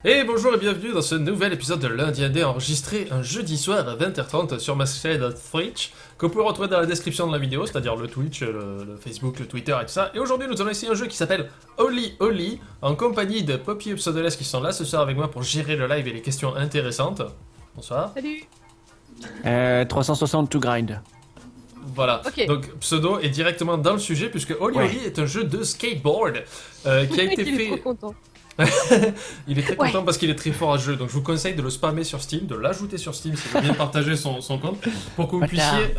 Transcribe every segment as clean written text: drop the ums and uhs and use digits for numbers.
Et bonjour et bienvenue dans ce nouvel épisode de Lundi Indé enregistré un jeudi soir à 20h30 sur ma chaîne Twitch que vous pouvez retrouver dans la description de la vidéo, c'est-à-dire le Twitch, le Facebook, le Twitter et tout ça. Et aujourd'hui nous allons essayer un jeu qui s'appelle Oli Oli en compagnie de Poppy et Pseudoles qui sont là ce soir avec moi pour gérer le live et les questions intéressantes. Bonsoir. Salut. 360 to grind. Voilà, Ok. donc Pseudo est directement dans le sujet puisque Oli Oli est un jeu de skateboard qui a été Il est fait... trop content. Il est très content parce qu'il est très fort à ce jeu, donc je vous conseille de le spammer sur Steam, de l'ajouter sur Steam si vous voulez bien partager son compte pour que vous puissiez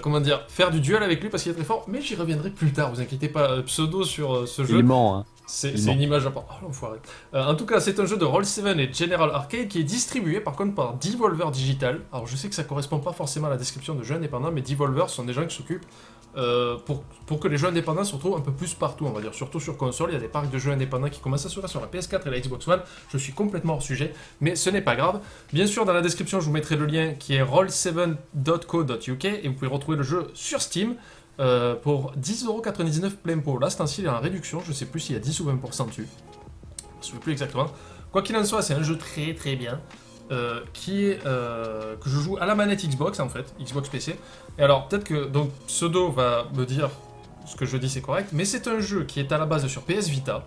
comment dire, faire du duel avec lui parce qu'il est très fort, mais j'y reviendrai plus tard, vous inquiétez pas. Pseudo sur ce jeu. Il ment, hein. C'est une image à part. Oh l'enfoiré. En tout cas, c'est un jeu de Roll7 et General Arcade qui est distribué par contre par Devolver Digital. Alors je sais que ça correspond pas forcément à la description de jeux indépendants, mais Devolver sont des gens qui s'occupent pour que les jeux indépendants se retrouvent un peu plus partout, on va dire, surtout sur console. Il y a des parcs de jeux indépendants qui commencent à s'ouvrir sur la PS4 et la Xbox One. Je suis complètement hors sujet, mais ce n'est pas grave. Bien sûr, dans la description, je vous mettrai le lien qui est roll7.co.uk et vous pouvez retrouver le jeu sur Steam pour 10,99€ plein pot. Là, c'est ainsi, il est en réduction, je sais plus s'il y a 10 ou 20% dessus. Je ne sais plus exactement. Quoi qu'il en soit, c'est un jeu très très bien. Que je joue à la manette Xbox en fait, Xbox PC. Et alors peut-être que donc Pseudo va me dire ce que je dis c'est correct, mais c'est un jeu qui est à la base sur PS Vita.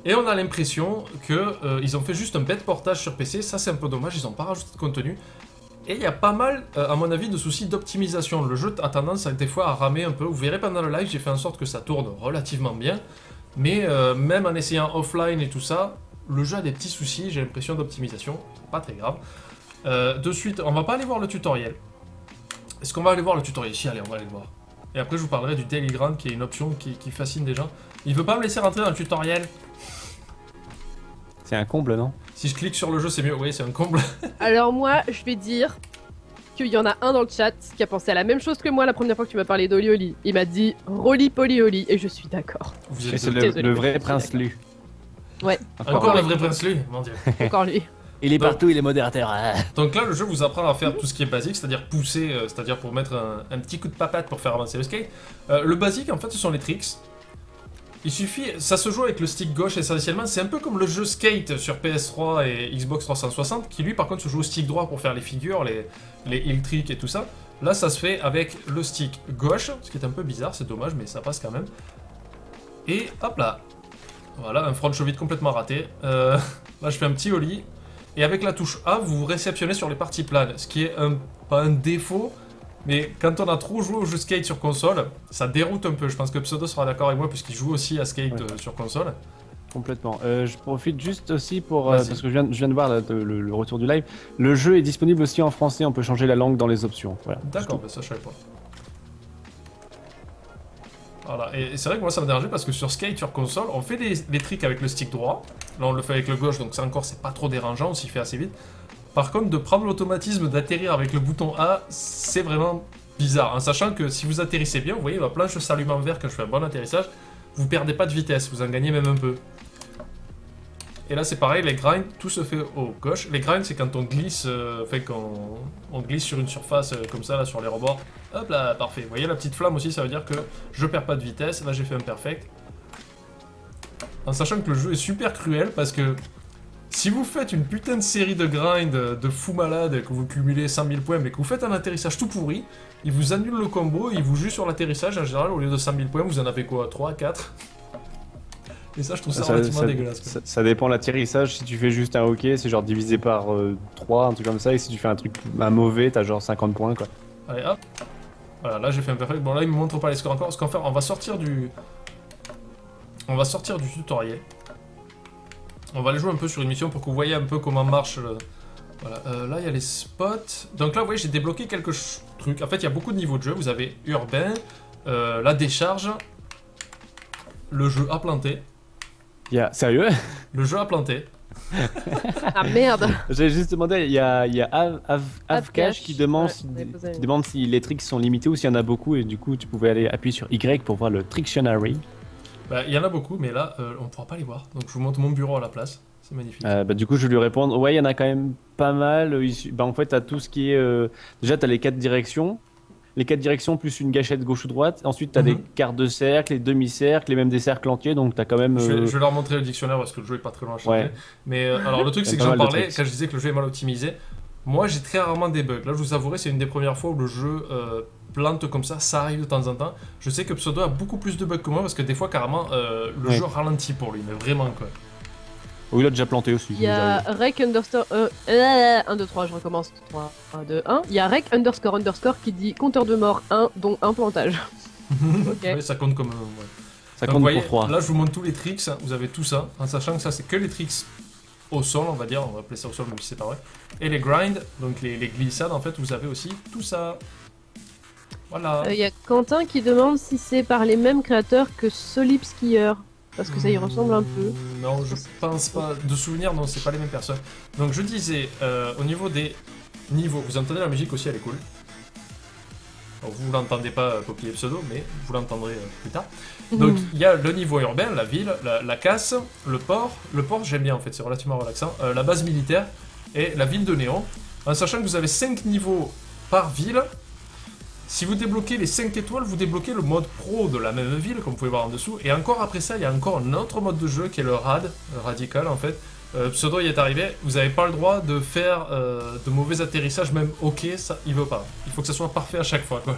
Et on a l'impression que ils ont fait juste un bête portage sur PC. Ça c'est un peu dommage, ils n'ont pas rajouté de contenu. Et il y a pas mal, à mon avis, de soucis d'optimisation. Le jeu a tendance des fois à ramer un peu. Vous verrez pendant le live, j'ai fait en sorte que ça tourne relativement bien. Mais même en essayant offline et tout ça, le jeu a des petits soucis, j'ai l'impression d'optimisation, pas très grave. De suite, on va pas aller voir le tutoriel. Est-ce qu'on va aller voir le tutoriel? Si, allez, on va aller le voir. Et après, je vous parlerai du Daily Grind, qui est une option qui fascine des gens. Il veut pas me laisser rentrer dans le tutoriel. C'est un comble, non? Si je clique sur le jeu, c'est mieux. Oui, c'est un comble. Alors moi, je vais dire qu'il y en a un dans le chat qui a pensé à la même chose que moi la première fois que tu m'as parlé d'Oli Oli. Il m'a dit Rolly Poly Oli et je suis d'accord. Vous êtes C'est Désolé, le je vrai suis Prince d'accord. Lu. Ouais, Encore le vrai prince lui, mon dieu. encore lui. Il est Donc- partout, il est modérateur. Ah. Donc là, le jeu vous apprend à faire tout ce qui est basique, c'est-à-dire pousser, c'est-à-dire pour mettre un petit coup de papate pour faire avancer le skate. Le basique, en fait, ce sont les tricks. Il suffit, ça se joue avec le stick gauche essentiellement, c'est un peu comme le jeu Skate sur PS3 et Xbox 360, qui lui par contre se joue au stick droit pour faire les figures, les hill tricks et tout ça. Là ça se fait avec le stick gauche, ce qui est un peu bizarre, c'est dommage mais ça passe quand même. Et hop là, voilà un front cheville complètement raté. Là je fais un petit ollie, et avec la touche A vous vous réceptionnez sur les parties planes, ce qui est pas un défaut, mais quand on a trop joué au jeu Skate sur console, ça déroute un peu. Je pense que Pseudo sera d'accord avec moi puisqu'il joue aussi à Skate Ouais. sur console. Complètement. Je profite juste aussi pour... Vas-y. parce que je viens de voir là, le retour du live. Le jeu est disponible aussi en français, on peut changer la langue dans les options. Voilà. D'accord, bah ça je savais pas. Voilà, et c'est vrai que moi ça m'a dérangé parce que sur Skate, sur console, on fait les tricks avec le stick droit. Là on le fait avec le gauche, donc ça encore c'est pas trop dérangeant, on s'y fait assez vite. Par contre, de prendre l'automatisme d'atterrir avec le bouton A, c'est vraiment bizarre. En sachant que si vous atterrissez bien, vous voyez, ma planche s'allume en vert quand je fais un bon atterrissage, vous perdez pas de vitesse, vous en gagnez même un peu. Et là c'est pareil, les grinds, tout se fait au gauche. Les grinds c'est quand on glisse, quand on glisse sur une surface comme ça, là sur les rebords. Hop là, parfait. Vous voyez la petite flamme aussi, ça veut dire que je perds pas de vitesse. Là j'ai fait un perfect. En sachant que le jeu est super cruel parce que si vous faites une putain de série de grind de fou malade, que vous cumulez 100 000 points, mais que vous faites un atterrissage tout pourri, il vous annule le combo, il vous joue sur l'atterrissage. En général, au lieu de 100 000 points, vous en avez quoi, 3, 4. Et ça, je trouve ça relativement dégueulasse. Quoi. Ça dépend de l'atterrissage. Si tu fais juste un hockey, c'est genre divisé par 3, un truc comme ça. Et si tu fais un mauvais, t'as genre 50 points, quoi. Allez, hop. Voilà, là j'ai fait un perfect. Bon, là il me montre pas les scores encore. Ce qu'on va faire, on va sortir du tutoriel. On va aller jouer un peu sur une mission pour que vous voyez un peu comment marche le... Voilà, là il y a les spots. Donc là, vous voyez, j'ai débloqué quelques trucs. En fait, il y a beaucoup de niveaux de jeu. Vous avez urbain, la décharge, le jeu à planter. Sérieux? Le jeu à planter. Ah merde. J'ai juste demandé, il y a Avcash qui demande, Ouais, qui demande si les tricks sont limités ou s'il y en a beaucoup, et du coup tu pouvais aller appuyer sur Y pour voir le Trictionary. Bah, il y en a beaucoup, mais là, on pourra pas les voir. Donc je vous montre mon bureau à la place. C'est magnifique. Du coup je vais lui répondre, ouais il y en a quand même pas mal. En fait t'as tout ce qui est... déjà t'as les 4 directions, les 4 directions plus une gâchette gauche ou droite. Ensuite, t'as Mhm. des quarts de cercle, les demi-cercles, et même des cercles entiers. Donc t'as quand même. Je vais leur montrer le dictionnaire parce que le jeu est pas très loin à changer. Ouais. Mais alors le truc Il y a c'est que pas j'en mal de parlais tricks. quand je disais que le jeu est mal optimisé. Moi j'ai très rarement des bugs. Là je vous avouerai c'est une des premières fois où le jeu plante comme ça arrive de temps en temps. Je sais que Pseudo a beaucoup plus de bugs que moi parce que des fois carrément le Ouais. jeu ralentit pour lui, mais vraiment quoi. Oui, il a déjà planté aussi. Il y a j'arrive. rec underscore 1, 2, 3, je recommence. 3, 2, 1. Il y a rec underscore qui dit compteur de mort 1, dont un plantage. Ok. Ouais, ça compte comme. Ouais. Ça Donc, compte vous voyez, pour 3. là je vous montre tous les tricks, hein, vous avez tout ça, en sachant que ça c'est que les tricks au sol, on va dire, on va appeler ça au sol même si c'est pas vrai. Et les grinds, donc les glissades en fait, vous avez aussi tout ça. Voilà. Il y a Quentin qui demande si c'est par les mêmes créateurs que Solip Skier. Parce que ça y ressemble un peu. Non, je pense pas. De souvenir, non, c'est pas les mêmes personnes. Donc je disais, au niveau des niveaux, vous entendez la musique aussi, elle est cool. Alors, vous l'entendez pas, Poppy et Pseudo, mais vous l'entendrez plus tard. Donc il y a le niveau urbain, la ville, la casse, le port. Le port, j'aime bien en fait, c'est relativement relaxant. La base militaire et la ville de Néon. En sachant que vous avez 5 niveaux par ville. Si vous débloquez les 5 étoiles, vous débloquez le mode pro de la même ville, comme vous pouvez voir en dessous. Et encore après ça, il y a encore un autre mode de jeu qui est le RAD, radical en fait. Pseudo y est arrivé, vous n'avez pas le droit de faire de mauvais atterrissages, même ok, ça, il veut pas. Il faut que ça soit parfait à chaque fois quoi.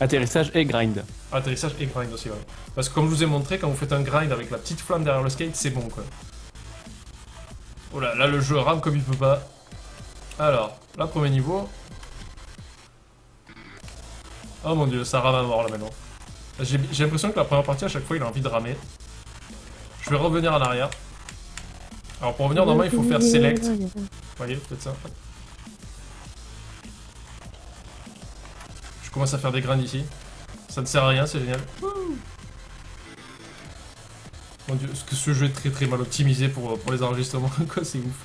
Atterrissage et grind. Atterrissage et grind aussi, ouais. Parce que comme je vous ai montré, quand vous faites un grind avec la petite flamme derrière le skate, c'est bon quoi. Oh là le jeu rame comme il peut pas. Alors, là premier niveau. Oh mon dieu, ça rame à mort là maintenant. J'ai l'impression que la première partie à chaque fois il a envie de ramer. Je vais revenir en arrière. Alors pour revenir normalement il faut faire select. Vous voyez, peut-être ça. Je commence à faire des grinds ici. Ça ne sert à rien, c'est génial. Mon dieu, est-ce que ce jeu est très mal optimisé pour les enregistrements, quoi, c'est ouf.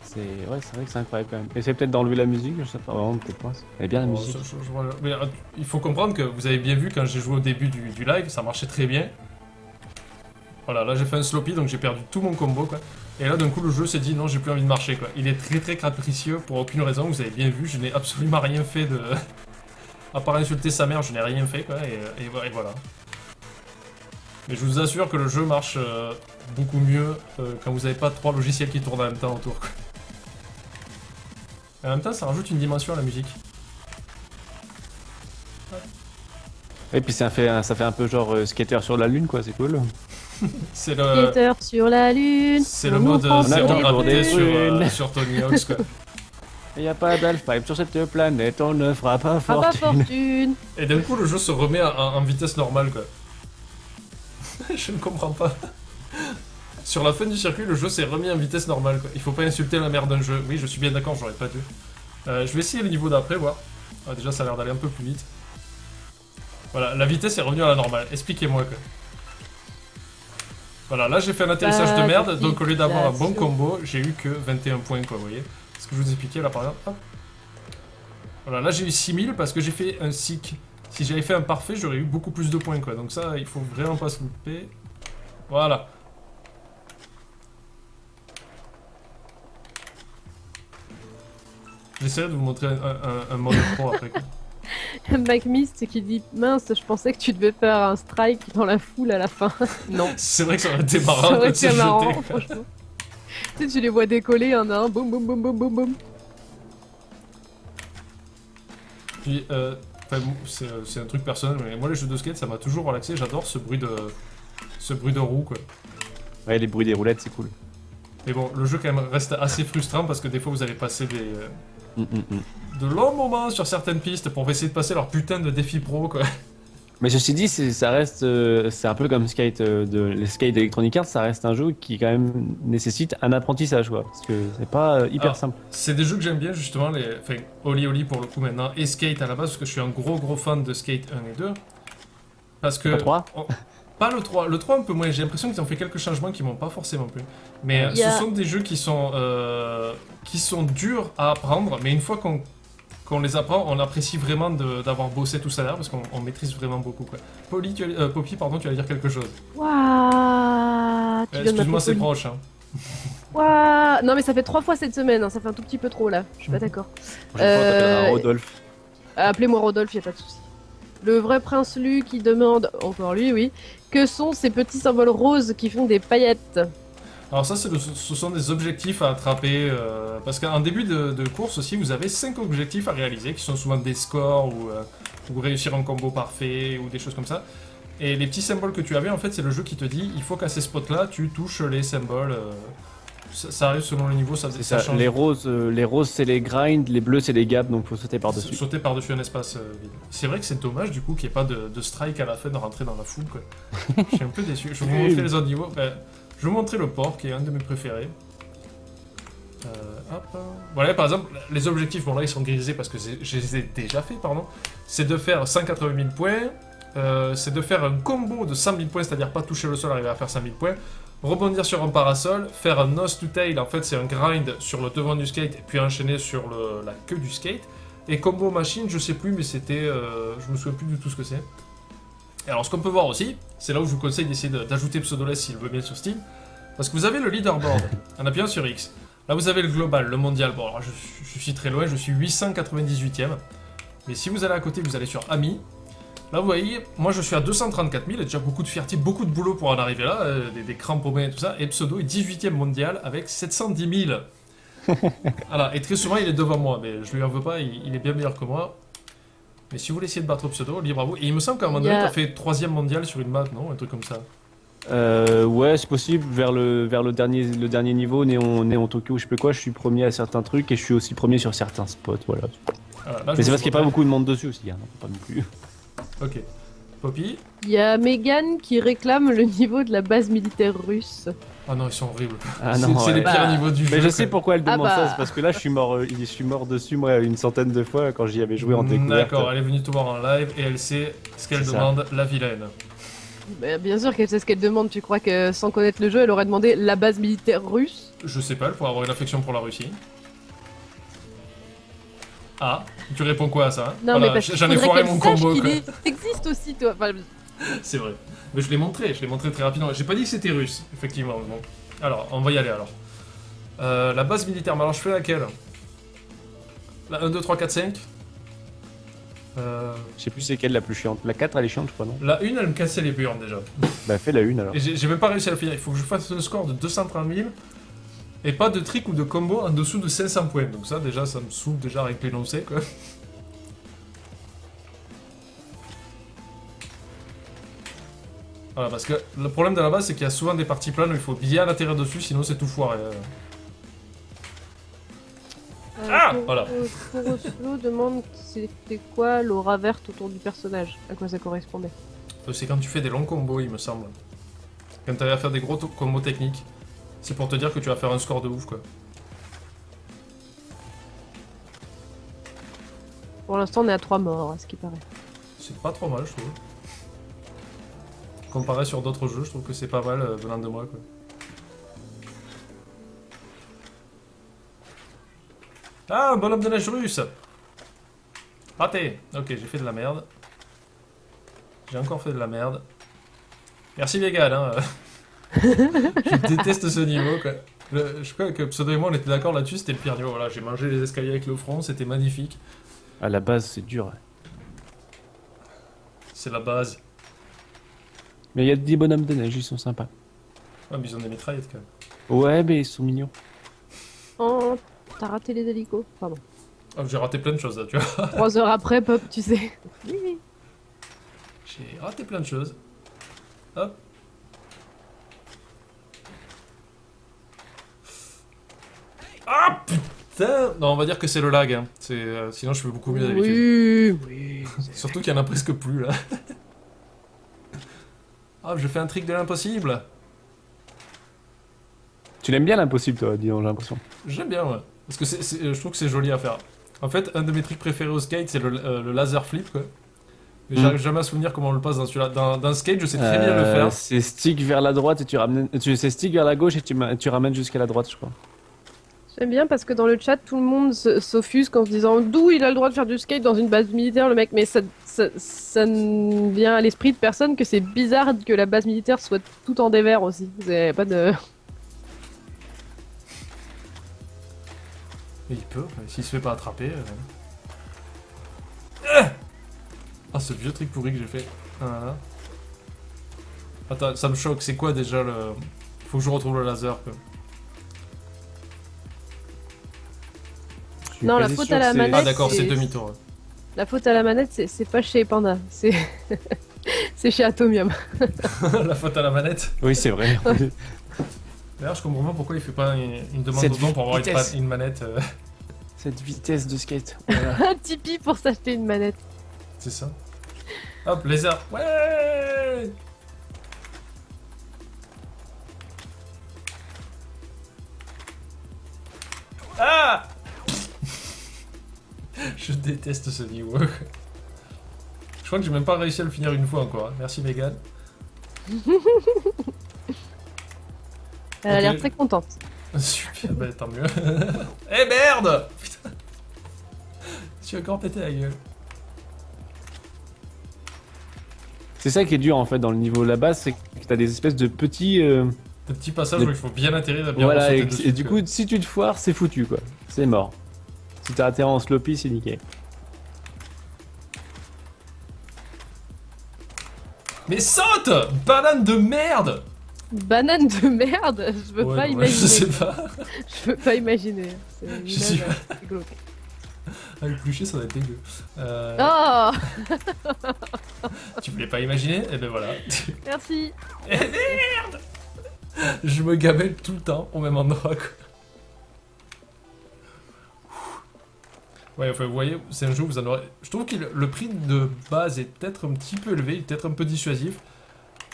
C'est vrai que c'est incroyable quand même. Essaye peut-être d'enlever la musique, je sais pas. Vraiment, peut-être pas. Elle est bien la Bon, musique. mais, il faut comprendre que vous avez bien vu quand j'ai joué au début du live, ça marchait très bien. Voilà, là j'ai fait un sloppy donc j'ai perdu tout mon combo quoi. Et là d'un coup le jeu s'est dit non j'ai plus envie de marcher quoi. Il est très capricieux pour aucune raison, vous avez bien vu, je n'ai absolument rien fait de... à part insulter sa mère, je n'ai rien fait quoi et voilà. Mais je vous assure que le jeu marche beaucoup mieux quand vous n'avez pas 3 logiciels qui tournent en même temps autour quoi. Et en même temps ça rajoute une dimension à la musique. Et puis ça fait un peu genre skater sur la lune quoi, c'est cool. C'est le... Skater sur la lune. C'est le on mode nous prend zéro pour des gravité prunes. sur Tony Hawk's quoi. Il n'y a pas d'alpha sur cette planète, on ne fera pas Ah pas fortune. fortune. Et d'un coup, le jeu se remet en vitesse normale, quoi. Je ne comprends pas. Sur la fin du circuit, le jeu s'est remis en vitesse normale, quoi. Il faut pas insulter la mère d'un jeu. Oui, je suis bien d'accord, j'aurais pas dû. Je vais essayer le niveau d'après, voir. Ah, déjà, ça a l'air d'aller un peu plus vite. Voilà, la vitesse est revenue à la normale. Expliquez-moi, quoi. Voilà, là, j'ai fait un atterrissage de merde, donc au lieu d'avoir un bon combo, j'ai eu que 21 points, quoi, vous voyez. Ce que je vous expliquais, là, par exemple. Hop. Voilà, là, j'ai eu 6000 parce que j'ai fait un sick. Si j'avais fait un parfait, j'aurais eu beaucoup plus de points, quoi. Donc ça, il faut vraiment pas se louper. Voilà. J'essaierai de vous montrer un mode pro après, quoi. Mike Mist qui dit mince, je pensais que tu devais faire un strike dans la foule à la fin. Non. C'est vrai que ça aurait été marrant Ça aurait quand c'est été marrant, jeté, quoi. franchement. Tu sais, tu les vois décoller un à un, boum boum boum boum boum boum. Puis, enfin, c'est un truc personnel, mais moi les jeux de skate, ça m'a toujours relaxé. J'adore ce bruit de roue, quoi. Ouais, les bruits des roulettes, c'est cool. Mais bon, le jeu quand même reste assez frustrant parce que des fois vous allez passer de longs moments sur certaines pistes pour essayer de passer leur putain de défi pro, quoi. Mais ceci dit, ça reste, c'est un peu comme Skate, les Skate d'Electronic Arts, ça reste un jeu qui quand même nécessite un apprentissage, quoi. Parce que c'est pas hyper Ah. simple. C'est des jeux que j'aime bien justement, enfin Oli Oli pour le coup maintenant, et Skate à la base, parce que je suis un gros fan de Skate 1 et 2. Parce que... Pas 3 Pas le 3, le 3 un peu moins, j'ai l'impression qu'ils ont fait quelques changements qui m'ont pas forcément plu. Mais Il y a- ce sont des jeux qui sont durs à apprendre, mais une fois qu'on les apprend, on apprécie vraiment d'avoir bossé tout ça là, parce qu'on maîtrise vraiment beaucoup, quoi. Poppy, pardon, tu allais dire quelque chose. Waouh. Tu viens de Excuse-moi, c'est m'appeler proche, hein. Ouah, non mais ça fait 3 fois cette semaine, hein, ça fait un tout petit peu trop là, je suis pas d'accord. Prochaine fois, t'appelleras Rodolphe. Appelez-moi Rodolphe, y a pas de souci. Le vrai prince Lu qui demande, encore lui oui, que sont ces petits symboles roses qui font des paillettes? Alors ça, ce sont des objectifs à attraper, parce qu'en début de course aussi, vous avez 5 objectifs à réaliser, qui sont souvent des scores, ou réussir un combo parfait, ou des choses comme ça. Et les petits symboles que tu avais, en fait, c'est le jeu qui te dit, il faut qu'à ces spots-là, tu touches les symboles. Ça arrive selon le niveau, ça C'est ça, change. les roses c'est les grinds, les bleus c'est les gaps, donc faut sauter par-dessus. Sauter par-dessus un espace vide. C'est vrai que c'est dommage, du coup, qu'il n'y ait pas de strike à la fin de rentrer dans la foule, quoi. Je suis un peu déçu. Je vais vous montrer les autres niveaux. Je vais vous montrer le port, qui est un de mes préférés. Hop. Voilà, par exemple, les objectifs, bon là ils sont grisés parce que je les ai déjà fait, pardon. C'est de faire 180 000 points, c'est de faire un combo de 100 000 points, c'est-à-dire pas toucher le sol, arriver à faire 100 000 points, rebondir sur un parasol, faire un nose to tail, en fait c'est un grind sur le devant du skate, et puis enchaîner sur la queue du skate. Et combo machine, je sais plus, mais c'était... je me souviens plus du tout ce que c'est. Et alors ce qu'on peut voir aussi, c'est là où je vous conseille d'essayer d'ajouter Pseudoless s'il veut bien sur Steam, parce que vous avez le leaderboard, en appuyant sur X. Là vous avez le global, le mondial, bon alors je suis très loin, je suis 898ème. Mais si vous allez à côté, vous allez sur Amis. Là vous voyez, moi je suis à 234 000, et déjà beaucoup de fierté, beaucoup de boulot pour en arriver là, des crampes aux mains et tout ça. Et Pseudo est 18ème mondial avec 710 000. Voilà, et très souvent il est devant moi, mais je lui en veux pas, il est bien meilleur que moi. Mais si vous voulez essayer de battre Pseudo, libre à vous. Et il me semble qu'à un moment donné, t'as fait 3ème mondial sur une map, non? Un truc comme ça. Ouais, c'est possible. Vers le dernier niveau, Néon Tokyo, je sais plus quoi, je suis premier à certains trucs et je suis aussi premier sur certains spots, voilà. Voilà, là, Mais c'est parce qu'il n'y a pas beaucoup de monde dessus aussi, hein, pas non plus. Ok. Poppy? Il y a Megan qui réclame le niveau de la base militaire russe. Ah non, ils sont horribles. Ah non, C'est les ouais. pires niveaux du jeu. Mais je sais quoi. pourquoi elle demande bah. ça, c'est parce que là je suis mort dessus moi une centaine de fois quand j'y avais joué en découverte. D'accord, elle est venue te voir en live et elle sait ce qu'elle C'est ça. demande, la vilaine. Bah, bien sûr qu'elle sait ce qu'elle demande, tu crois que sans connaître le jeu, elle aurait demandé la base militaire russe? Je sais pas, elle pourrait avoir une affection pour la Russie. Ah, tu réponds quoi à ça? Non Voilà, mais parce j'en ai qu'il foiré faudrait mon qu'elle sache combo qu'il quoi. existe aussi, toi. Enfin, C'est vrai. Mais je l'ai montré très rapidement. J'ai pas dit que c'était russe, effectivement. Bon. Alors, on va y aller alors. La base militaire, mais alors je fais laquelle? La 1, 2, 3, 4, 5 Je sais plus c'est quelle la plus chiante. La 4 elle est chiante je crois non? La 1, elle me cassait les burnes déjà. Bah fais la 1 alors. Et j'ai même pas réussi à le finir. Il faut que je fasse un score de 230 000 et pas de trick ou de combo en dessous de 500 points. Donc ça, déjà, ça me saoule déjà avec l'énoncé quoi. Voilà, parce que le problème de la base, c'est qu'il y a souvent des parties planes où il faut bien atterrir dessus, sinon c'est tout foiré. Ah, voilà. Pour Oslo demande c'était quoi l'aura verte autour du personnage, à quoi ça correspondait. C'est quand tu fais des longs combos, il me semble. Quand tu arrives à faire des gros combos techniques. C'est pour te dire que tu vas faire un score de ouf, quoi. Pour l'instant, on est à 3 morts, à ce qui paraît. C'est pas trop mal, je trouve. Comparé sur d'autres jeux, je trouve que c'est pas mal venant de moi, quoi. Ah, un bonhomme de neige russe! Raté! Ok, j'ai fait de la merde. J'ai encore fait de la merde. Merci Vegan, hein. Je déteste ce niveau, quoi. Je crois que Pseudo et moi, on était d'accord là-dessus, c'était le pire niveau. Voilà, j'ai mangé les escaliers avec le front, c'était magnifique. À la base c'est dur. C'est la base. Mais il y a des bonhommes de neige, ils sont sympas. Ouais, mais ils ont des mitraillettes, quand même. Ouais mais ils sont mignons. Oh, t'as raté les hélicos. Pardon. Ah, j'ai raté plein de choses, là, tu vois. 3 heures après, pop, tu sais. Oui. J'ai raté plein de choses. Hop. Ah putain! Non, on va dire que c'est le lag. Hein. Sinon, je fais beaucoup mieux d'habitude. Oui. Surtout qu'il y en a presque plus là. Ah, je fais un trick de l'impossible. Tu l'aimes bien l'impossible toi, dis donc j'ai l'impression. J'aime bien, ouais. Parce que je trouve que c'est joli à faire. En fait, un de mes tricks préférés au skate, c'est le laser flip, quoi. Mais j'arrive jamais à souvenir comment on le passe dans celui-là. Dans skate, je sais très bien le faire. C'est stick vers la droite et tu ramènes. C'est stick vers la gauche et tu ramènes jusqu'à la droite, je crois. J'aime bien parce que dans le chat, tout le monde s'offusque en se disant d'où il a le droit de faire du skate dans une base militaire, le mec. Mais ça ne vient à l'esprit de personne que c'est bizarre que la base militaire soit tout en dévers aussi. C'est pas de. Mais il peut, s'il se fait pas attraper. Ah, ce vieux truc pourri que j'ai fait. Voilà. Attends, ça me choque, c'est quoi déjà le... Faut que je retrouve le laser, quoi. Je suis Non, la quasi faute sûr à la que c'est- manette. Ah d'accord, c'est c'est- demi-tour. Ouais. La faute à la manette, c'est pas chez Panda, c'est c'est chez Atomium. La faute à la manette. Oui, c'est vrai. D'ailleurs, je comprends pas pourquoi il fait pas une demande Cette de don pour avoir vitesse. une manette. Cette vitesse de skate. Voilà. Un Tipeee pour s'acheter une manette. C'est ça. Hop, laser. Ouais. Ah. Je déteste ce niveau. Je crois que j'ai même pas réussi à le finir une fois encore. Hein. Merci Megan. Elle a Ok. l'air très contente. Super, bah tant mieux. Eh merde. Putain. Je suis encore pété la gueule. C'est ça qui est dur en fait dans le niveau là-bas, c'est que t'as des espèces de petits. Le petit passage où il faut bien atterrir et bien Voilà, sauter et, dessus, et du quoi. coup, si tu te foires, c'est foutu quoi. C'est mort. Si t'as atterri en sloppy, c'est niqué. Mais saute. Banane de merde. Banane de merde, je veux Ouais, pas non, imaginer. Je sais pas. Je veux pas imaginer. C'est une Je suis image, c'est glauque. Avec pluché, ça va être dégueu. Oh, Tu voulais pas imaginer? Eh ben voilà. merci. Eh merde. Je me gamelle tout le temps au même endroit, quoi. Ouais, enfin, vous voyez, c'est un jeu où vous en aurez... Je trouve que le prix de base est peut-être un petit peu élevé, peut-être un peu dissuasif,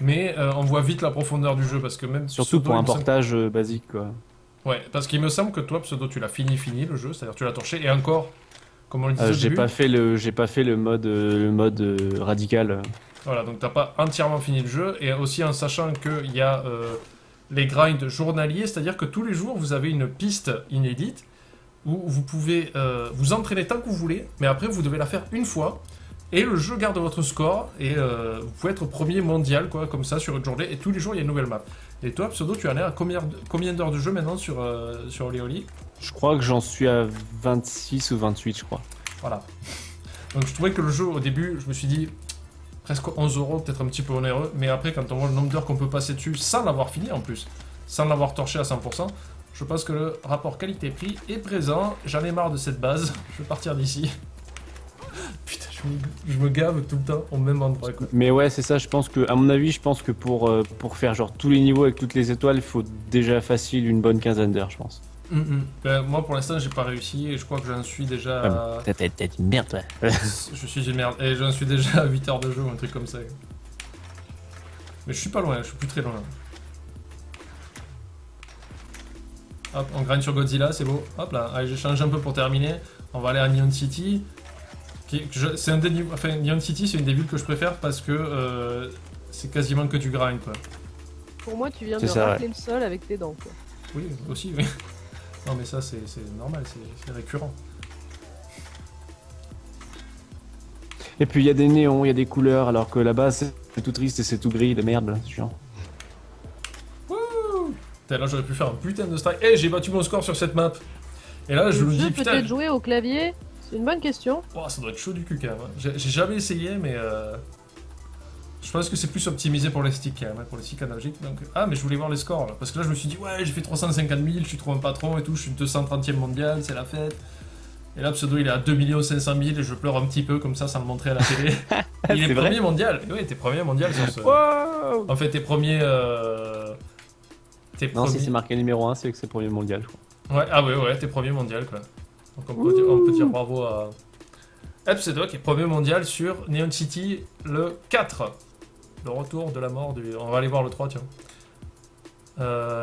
mais on voit vite la profondeur du jeu, parce que même... Surtout Pseudo, pour un il me semble- portage basique quoi. Ouais, parce qu'il me semble que toi, Pseudo, tu l'as fini le jeu, c'est-à-dire tu l'as torché, et encore, comme on le disait au J'ai début, pas fait le mode radical. voilà, donc t'as pas entièrement fini le jeu, et aussi en sachant qu'il y a les grinds journaliers, c'est-à-dire que tous les jours, vous avez une piste inédite, où vous pouvez vous entraîner tant que vous voulez, mais après vous devez la faire une fois, et le jeu garde votre score, et vous pouvez être premier mondial, quoi, comme ça, sur une journée, et tous les jours il y a une nouvelle map. Et toi, Pseudo, tu en es à combien d'heures de jeu maintenant sur Oli Oli? Je crois que j'en suis à 26 ou 28, je crois. Voilà. Donc je trouvais que le jeu, au début, je me suis dit, presque 11 euros, peut-être un petit peu onéreux, mais après, quand on voit le nombre d'heures qu'on peut passer dessus, sans l'avoir fini en plus, sans l'avoir torché à 100%, je pense que le rapport qualité-prix est présent. J'en ai marre de cette base. Je vais partir d'ici. Putain, je me gave tout le temps au même endroit, quoi. Mais ouais, c'est ça, je pense que, à mon avis, je pense que pour faire genre tous les niveaux avec toutes les étoiles, il faut déjà facile une bonne quinzaine d'heures, je pense. Ben, moi, pour l'instant, j'ai pas réussi et je crois que j'en suis déjà à... T'es une merde, toi. Je suis une merde. Et j'en suis déjà à 8 heures de jeu ou un truc comme ça. Mais je suis pas loin, je suis plus très loin. Hop, on grind sur Godzilla, c'est beau. Hop là, allez, j'ai changé un peu pour terminer. On va aller à Neon City. C'est un des niveaux... Enfin, Neon City, c'est une des villes que je préfère parce que c'est quasiment que du grind, quoi. Pour moi, tu viens de C'est ça, racler le sol avec tes dents. Quoi. Oui, aussi, oui. Non, mais ça, c'est normal, c'est récurrent. Et puis il y a des néons, il y a des couleurs, alors que là-bas c'est tout triste et c'est tout gris de merde, c'est chiant. Putain, là, j'aurais pu faire un putain de strike. Eh, j'ai battu mon score sur cette map. Et là, je me Le dis, jeu putain, peut-être jouer au clavier. C'est une bonne question. oh, ça doit être chaud du cul quand même. Hein. J'ai jamais essayé, mais je pense que c'est plus optimisé pour les sticks quand même, hein, pour les sticks analogiques. Donc... Ah, mais je voulais voir les scores là. Parce que là, je me suis dit, ouais, j'ai fait 350 000, je suis trop un patron et tout, je suis 230e mondial, c'est la fête. Et là, Pseudo, il est à 2 500 000 et je pleure un petit peu, comme ça me montrait à la télé. Il est C'est vrai premier mondial. Et ouais, t'es premier mondial sur ce. Wow En fait, t'es premier. Non, si c'est marqué numéro 1, c'est que c'est premier mondial, je crois. Ouais, ah ouais, t'es premier mondial quoi. Donc on peut dire bravo à Pseudo qui est premier mondial sur Neon City le 4. Le retour de la mort du... On va aller voir le 3, tiens.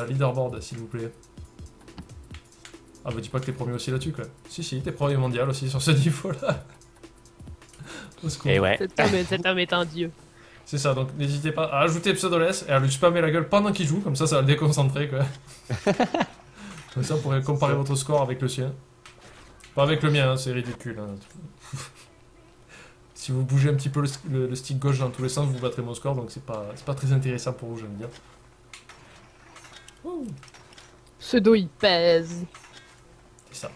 Leaderboard, s'il vous plaît. Ah bah dis pas que t'es premier aussi là-dessus quoi. Si, t'es premier mondial aussi sur ce niveau-là. Au secours. Et ouais. Cet homme est un dieu. C'est ça, donc n'hésitez pas à ajouter Pseudoless et à lui spammer la gueule pendant qu'il joue, comme ça va le déconcentrer quoi. Comme ça vous pourrez comparer votre score avec le sien. Pas avec le mien, hein, c'est ridicule. Hein. Si vous bougez un petit peu le stick gauche dans tous les sens, vous battrez mon score, donc c'est pas très intéressant pour vous, j'aime bien. Pseudo, il pèse. C'est ça.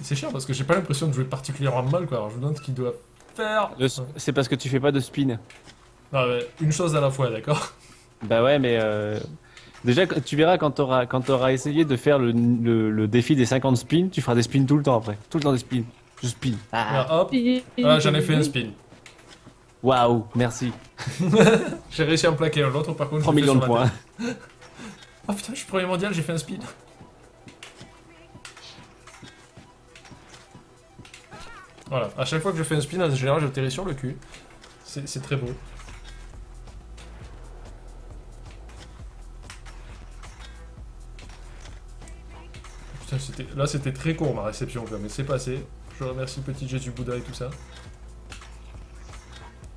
C'est chiant parce que j'ai pas l'impression de jouer particulièrement mal, quoi. Alors je me demande ce qu'il doit faire. C'est parce que tu fais pas de spin. Non, mais une chose à la fois, d'accord? Bah ouais, mais déjà, tu verras quand t'auras essayé de faire le défi des 50 spins, tu feras des spins tout le temps après. Tout le temps des spins. Je spin. Ah. Voilà, hop. Ah, j'en ai fait un spin. Waouh, merci. J'ai réussi à me plaquer. L'autre, par contre, 3 je l'ai fait millions de sur ma points. tête. Oh putain, je suis premier mondial, j'ai fait un spin. Voilà, à chaque fois que je fais un spin, en général, j'atterris sur le cul. C'est très beau. Putain, là, c'était très court ma réception, quoi, mais c'est passé. Je remercie petit Jésus Bouddha et tout ça.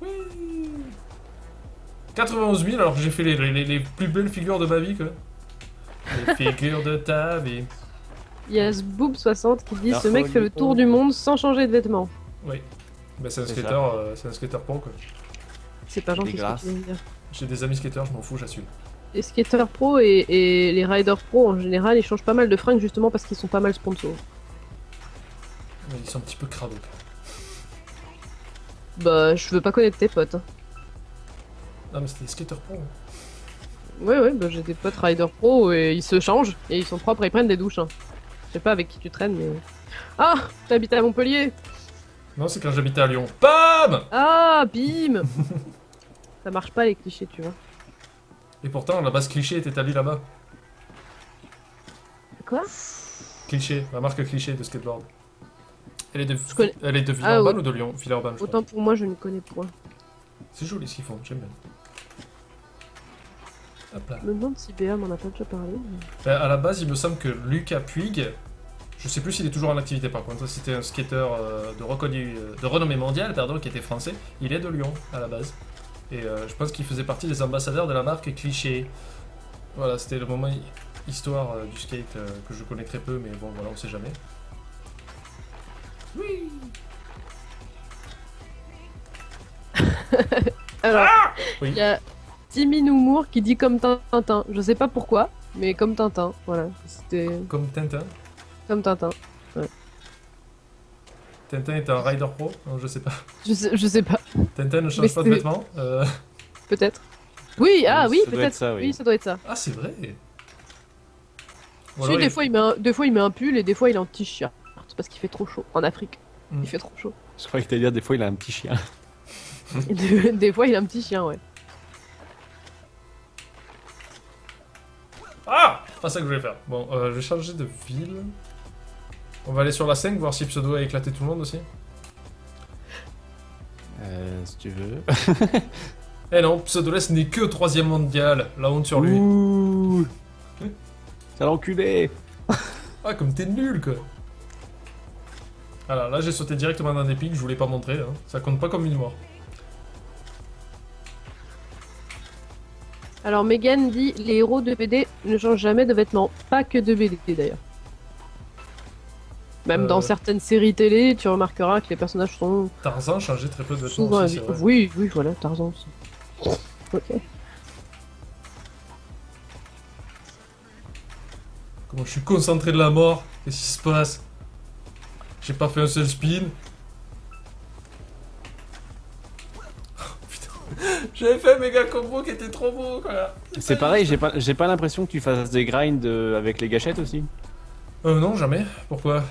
Oui. 91 000 alors que j'ai fait les plus belles figures de ma vie, quoi. Les figures de ta vie. Il y a Zboob60 qui dit La ce mec fait le folie. tour du monde sans changer de vêtements. Oui. Bah, c'est un C'est skater pro, quoi. C'est pas gentil ce que Dégueulasse. tu viens de dire. J'ai des amis skateurs, je m'en fous, j'assume. Les skateurs pro et les riders pro en général, ils changent pas mal de fringues justement parce qu'ils sont pas mal sponsors. Mais ils sont un petit peu crado. Bah, je veux pas connaître tes potes. Hein. Non, mais c'était des skateurs pro. Ouais, bah j'ai des potes riders pro et ils se changent et ils sont propres et ils prennent des douches. Hein. Je sais pas avec qui tu traînes, mais. Ah, t'habites à Montpellier. Non, c'est quand j'habitais à Lyon. BAM! Ah, bim. Ça marche pas les clichés, tu vois. Et pourtant, la base Cliché est établie là-bas. Quoi? Cliché, la marque Cliché de skateboard. Elle est de, Je connais- Elle est de Villeurbanne ouais. ou de Lyon? Villeurbanne, je crois. Autant pour moi, je ne connais point. C'est joli ce qu'ils font, j'aime bien. Hop là. Je me demande si BA m'en a pas déjà parlé. mais- À la base, il me semble que Lucas Puig, je sais plus s'il est toujours en activité par contre, c'était un skater de renommée mondiale, pardon, qui était français. Il est de Lyon à la base. Et je pense qu'il faisait partie des ambassadeurs de la marque Cliché. Voilà, c'était le moment histoire du skate que je connais très peu, mais bon, voilà, on sait jamais. Oui. Alors, Oui. il y a Timmy Noumour qui dit comme Tintin. Je sais pas pourquoi, mais comme Tintin. Voilà, c'était Comme Tintin. comme Tintin. Tintin est un rider pro? Non, je sais pas. Je sais pas, Tintin ne change Mais pas de c'est- vêtements. peut-être. Oui, ah oui, Ça doit peut-être. être ça, oui. Oui, ça doit être ça. Ah, c'est vrai. Ou Si, alors, des fois, il met un pull et des fois, il est en t-shirt. C'est parce qu'il fait trop chaud. En Afrique, Mm. il fait trop chaud. Je croyais que t'allais dire des fois il a un petit chien. Et des fois, il a un petit chien, ouais. Ah! C'est pas ça que je voulais faire. Bon, je vais changer de ville. On va aller sur la 5, voir si Pseudo a éclaté tout le monde aussi. Si tu veux. Eh non, Pseudoless n'est que 3ème mondial. La honte sur lui. Ouh. Sale enculé. Ah, comme t'es nul, quoi. Alors là, j'ai sauté directement dans des pics, je voulais pas montrer. Hein. Ça compte pas comme une mort. Alors, Megan dit les héros de BD ne changent jamais de vêtements. Pas que de BD d'ailleurs. Même dans certaines séries télé, tu remarqueras que les personnages sont Tarzan changeait très peu de vêtements souvent aussi, c'est vrai. Oui, voilà, Tarzan aussi. Ok. Comment je suis concentré de la mort. Qu'est-ce qui se passe? J'ai pas fait un seul spin. Oh, putain. J'avais fait un méga combo qui était trop beau, quoi. C'est pareil, j'ai pas l'impression que tu fasses des grinds avec les gâchettes aussi. Non, jamais. Pourquoi?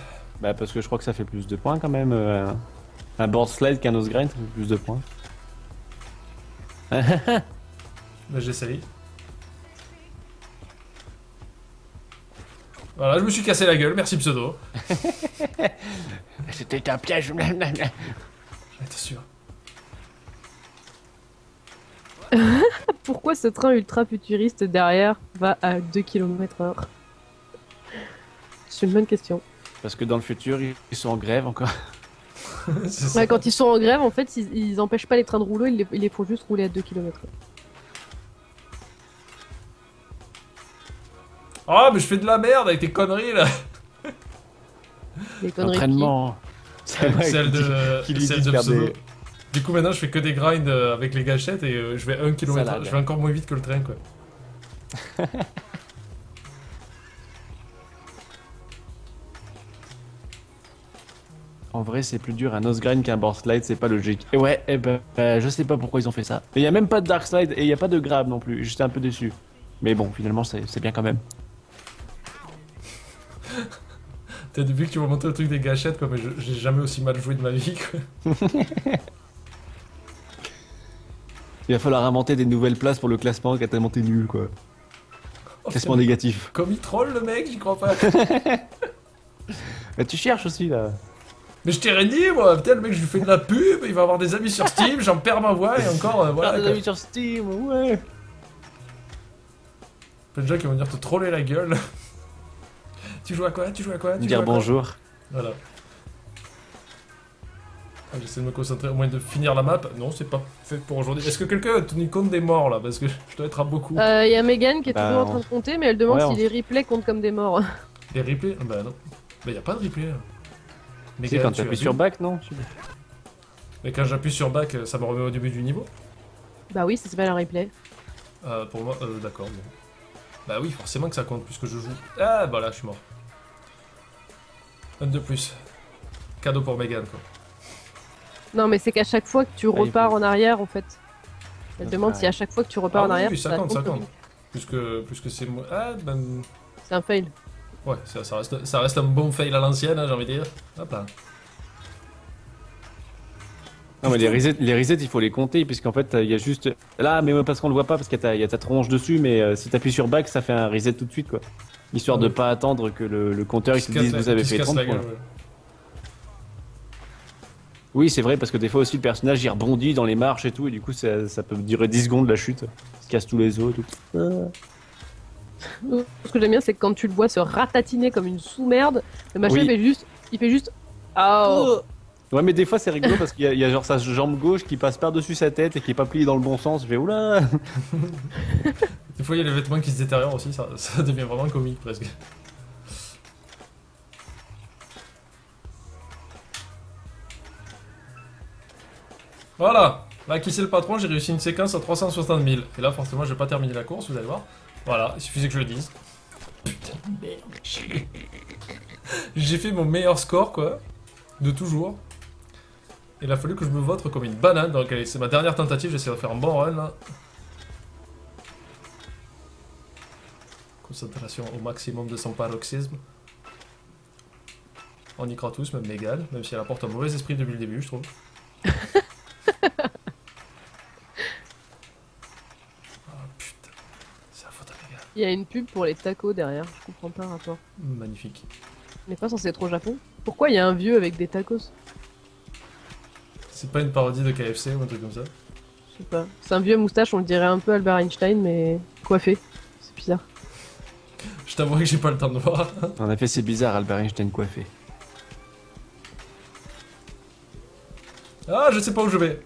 Bah parce que je crois que ça fait plus de points quand même. Un board sled qu'un nose grind, ça fait plus de points. Bah, j'essaye. Voilà, je me suis cassé la gueule, merci Pseudo. C'était un piège. J'étais sûr. Pourquoi ce train ultra futuriste derrière va à 2 km/h? C'est une bonne question. Parce que dans le futur, ils sont en grève encore. C'est ça. Ouais, quand ils sont en grève, en fait, ils empêchent pas les trains de rouleau, ils les font juste rouler à 2 km/h. Oh, mais je fais de la merde avec tes conneries là. Les conneries. Entraînement. Celle de, qui lui celle dit de de faire Pseudo. des- Du coup, maintenant, je fais que des grinds avec les gâchettes et je vais 1 km. Salade. Je vais encore moins vite que le train, quoi. En vrai, c'est plus dur un nose grind qu'un board slide, c'est pas logique. Et ouais, je sais pas pourquoi ils ont fait ça. Mais il y a même pas de dark slide et il y a pas de grab non plus. J'étais un peu déçu. Mais bon, finalement, c'est bien quand même. T'as depuis que tu m'as montré le truc des gâchettes, quoi, mais j'ai jamais aussi mal joué de ma vie, quoi. Il va falloir inventer des nouvelles places pour le classement qui a tellement été nul, quoi. Oh, Classement putain, négatif. Comme il troll le mec, j'y crois pas. Mais tu cherches aussi, là. Mais je t'ai rien dit, moi, putain, le mec, je lui fais de la pub, il va avoir des amis sur Steam, j'en perds ma voix, et encore, voilà. des Quoi. amis sur Steam, ouais. Plein de gens qui vont venir te troller la gueule. Tu joues à quoi? Tu joues à quoi? Tu joues Dire à quoi bonjour. Voilà. Ah, j'essaie de me concentrer au moins de finir la map. Non, c'est pas fait pour aujourd'hui. Est-ce que quelqu'un a tenu compte des morts là? Parce que je dois être à beaucoup. Il y a Megan qui est Bah, toujours en train de compter, mais elle demande ouais, si les replays comptent comme des morts. Les replays? Bah non. Bah y a pas de replay. Là. Tu sais, quand t'appuies sur back, non? Mais quand j'appuie sur back, ça me remet au début du niveau? Bah oui, ça s'appelle un replay. Pour moi, d'accord. Bon. Bah oui, forcément que ça compte puisque je joue. Ah bah là, je suis mort. Un de plus. Cadeau pour Megan quoi. Non, mais c'est qu'à chaque fois que tu repars en arrière, en fait. Elle demande si à chaque fois que tu repars en arrière. Oui, ça compte, ça comme- compte. Puisque c'est moi. Ah ben. C'est un fail. Ouais, ça reste un bon fail à l'ancienne, hein, j'ai envie de dire. Hop là. Non, mais les resets, il faut les compter, puisqu'en fait, il y a juste. Là, mais parce qu'on le voit pas, parce qu'il y a ta tronche dessus, mais si t'appuies sur back, ça fait un reset tout de suite, quoi. Histoire de pas attendre que le compteur il te dise vous avez fait 30 points. Ouais. Oui, c'est vrai, parce que des fois aussi, le personnage il rebondit dans les marches et tout, et du coup, ça peut durer 10 secondes la chute. Il se casse tous les os et tout. Ce que j'aime bien, c'est que quand tu le vois se ratatiner comme une sous-merde, le machin Oui. il fait juste. Oh. Ouais, mais des fois, c'est rigolo parce qu'il y a genre sa jambe gauche qui passe par-dessus sa tête et qui est pas pliée dans le bon sens. Je fais oula! Des fois, il y a les vêtements qui se détériorent aussi, ça devient vraiment comique presque. Voilà! Là, qui c'est le patron? J'ai réussi une séquence à 360 000. Et là, forcément, je vais pas terminer la course, vous allez voir. Voilà, il suffisait que je le dise. Putain de merde. J'ai fait mon meilleur score, quoi. De toujours. Il a fallu que je me vote comme une banane. Donc, allez, c'est ma dernière tentative. J'essaie de faire un bon run, là. Concentration au maximum de son paroxysme. On y croit tous, même Megan, même si elle apporte un mauvais esprit depuis le début, je trouve. Oh putain, c'est la faute à Megan. Il y a une pub pour les tacos derrière, je comprends pas le rapport. Magnifique. On n'est pas censé être au Japon? Pourquoi il y a un vieux avec des tacos? C'est pas une parodie de KFC ou un truc comme ça? Je sais pas. C'est un vieux moustache, on le dirait un peu Albert Einstein, mais coiffé. C'est bizarre. Je t'avoue que j'ai pas le temps de voir. En effet, c'est bizarre, Albert Einstein coiffé. Ah, je sais pas où je vais.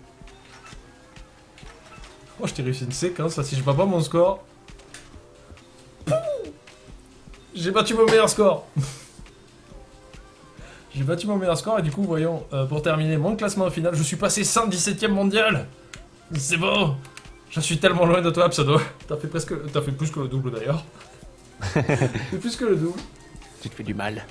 Oh, je t'ai réussi une séquence, là, si je bats pas mon score. J'ai battu mon meilleur score. J'ai battu mon meilleur score et du coup, voyons, pour terminer mon classement final, je suis passé 117ème mondial. C'est beau. Je suis tellement loin de toi, Pseudo. T'as fait plus que le double d'ailleurs. C'est plus que le double. Tu te fais du mal.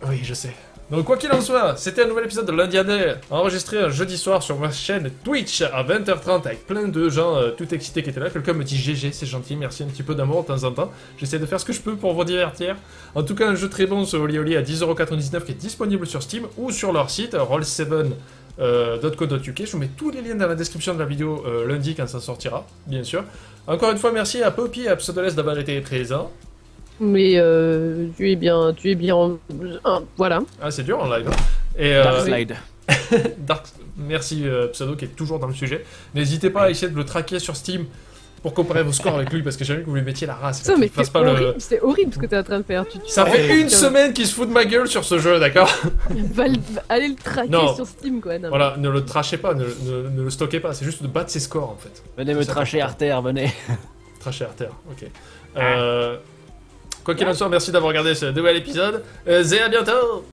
Oui, je sais. Donc quoi qu'il en soit, c'était un nouvel épisode de l'Indiané, enregistré un jeudi soir sur ma chaîne Twitch à 20h30 avec plein de gens tout excités qui étaient là. Quelqu'un me dit GG, c'est gentil, merci, un petit peu d'amour de temps en temps. J'essaie de faire ce que je peux pour vous divertir. En tout cas, un jeu très bon, ce Oli Oli à 10,99€ qui est disponible sur Steam ou sur leur site roll7.co.uk. Je vous mets tous les liens dans la description de la vidéo lundi quand ça sortira, bien sûr. Encore une fois, merci à Poppy et à Pseudoless d'avoir été présents. Mais tu es bien voilà. Ah, c'est dur en live. Hein. Et, Dark Slide. Merci Pseudo qui est toujours dans le sujet. N'hésitez pas à essayer de le traquer sur Steam pour comparer vos scores avec lui parce que j'ai vu que vous lui mettiez la race. Ça, mais fasse c'est pas horrible, c'est horrible ce que t'es en train de faire. Ça fait une semaine qu'il se fout de ma gueule sur ce jeu, d'accord? Allez le traquer Non. sur Steam quoi. Non, Voilà, ne le trachez pas, ne le stockez pas, c'est juste de battre ses scores en fait. Venez me tracher Artère, venez. Tracher Artère, ok. Quoi qu'il en soit, merci d'avoir regardé ce nouvel épisode. Et à bientôt!